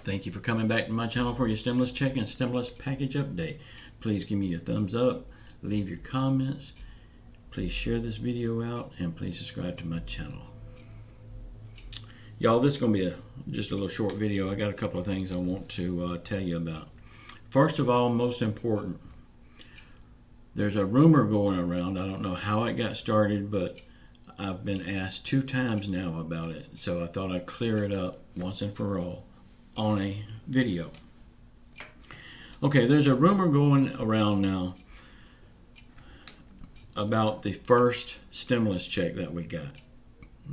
Thank you for coming back to my channel for your stimulus check and stimulus package update. Please give me your thumbs up, leave your comments, please share this video out, and please subscribe to my channel. Y'all, this is going to be just a little short video. I got a couple of things I want to tell you about. First of all, most important, there's a rumor going around. I don't know how it got started, but I've been asked 2 times now about it. So I thought I'd clear it up once and for all on a video. Okay, there's a rumor going around now about the first stimulus check that we got.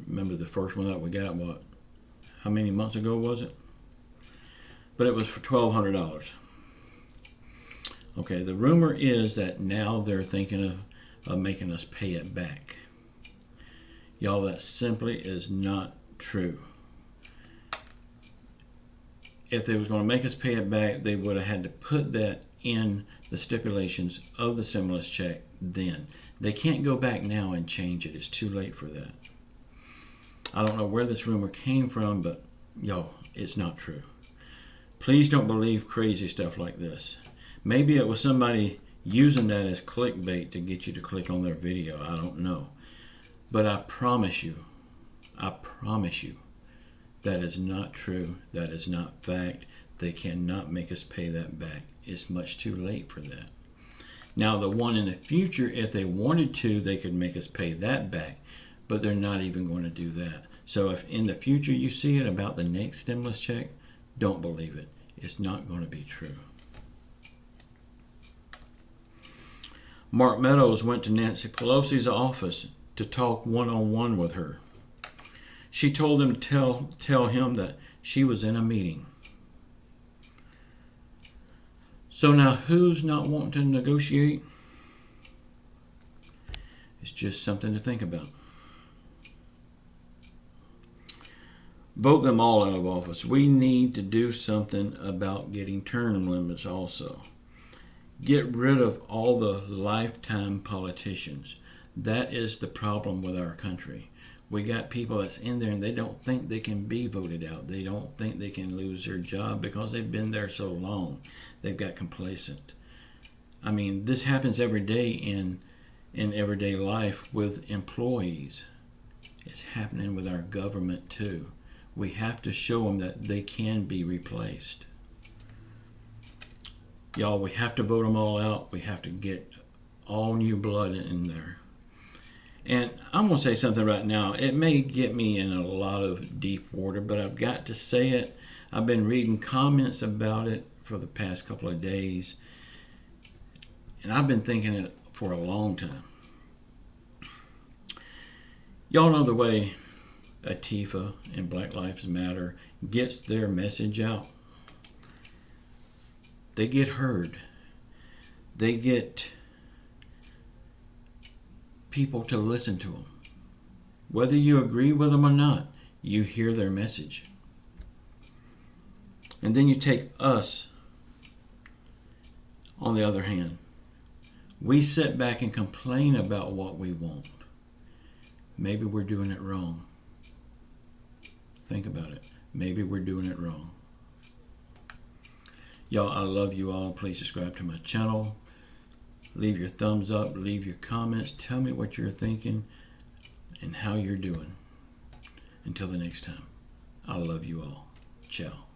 Remember the first one that we got, what? How many months ago was it? But it was for $1,200. Okay, the rumor is that now they're thinking of making us pay it back. Y'all, that simply is not true. If they was going to make us pay it back, they would have had to put that in the stipulations of the stimulus check then. They can't go back now and change it. It's too late for that. I don't know where this rumor came from, but y'all, it's not true. Please don't believe crazy stuff like this. Maybe it was somebody using that as clickbait to get you to click on their video. I don't know. But I promise you, that is not true. That is not fact. They cannot make us pay that back. It's much too late for that. Now, the one in the future, if they wanted to, they could make us pay that back, but they're not even going to do that. So if in the future you see it about the next stimulus check, don't believe it. It's not going to be true. Mark Meadows went to Nancy Pelosi's office to talk one-on-one with her. She told him to tell him that she was in a meeting. So now who's not wanting to negotiate? It's just something to think about. Vote them all out of office. We need to do something about getting term limits also. Get rid of all the lifetime politicians. That is the problem with our country. We got people that's in there and they don't think they can be voted out. They don't think they can lose their job because they've been there so long. They've got complacent. I mean, this happens every day in everyday life with employees. It's happening with our government too. We have to show them that they can be replaced. Y'all, we have to vote them all out. We have to get all new blood in there. And I'm going to say something right now. It may get me in a lot of deep water, but I've got to say it. I've been reading comments about it for the past couple of days, and I've been thinking it for a long time. Y'all know the way Antifa and Black Lives Matter gets their message out. They get heard. They get people to listen to them. Whether you agree with them or not, you hear their message. And then you take us, on the other hand. We sit back and complain about what we want. Maybe we're doing it wrong. Think about it. Maybe we're doing it wrong. Y'all, I love you all. Please subscribe to my channel. Leave your thumbs up. Leave your comments. Tell me what you're thinking and how you're doing. Until the next time, I love you all. Ciao.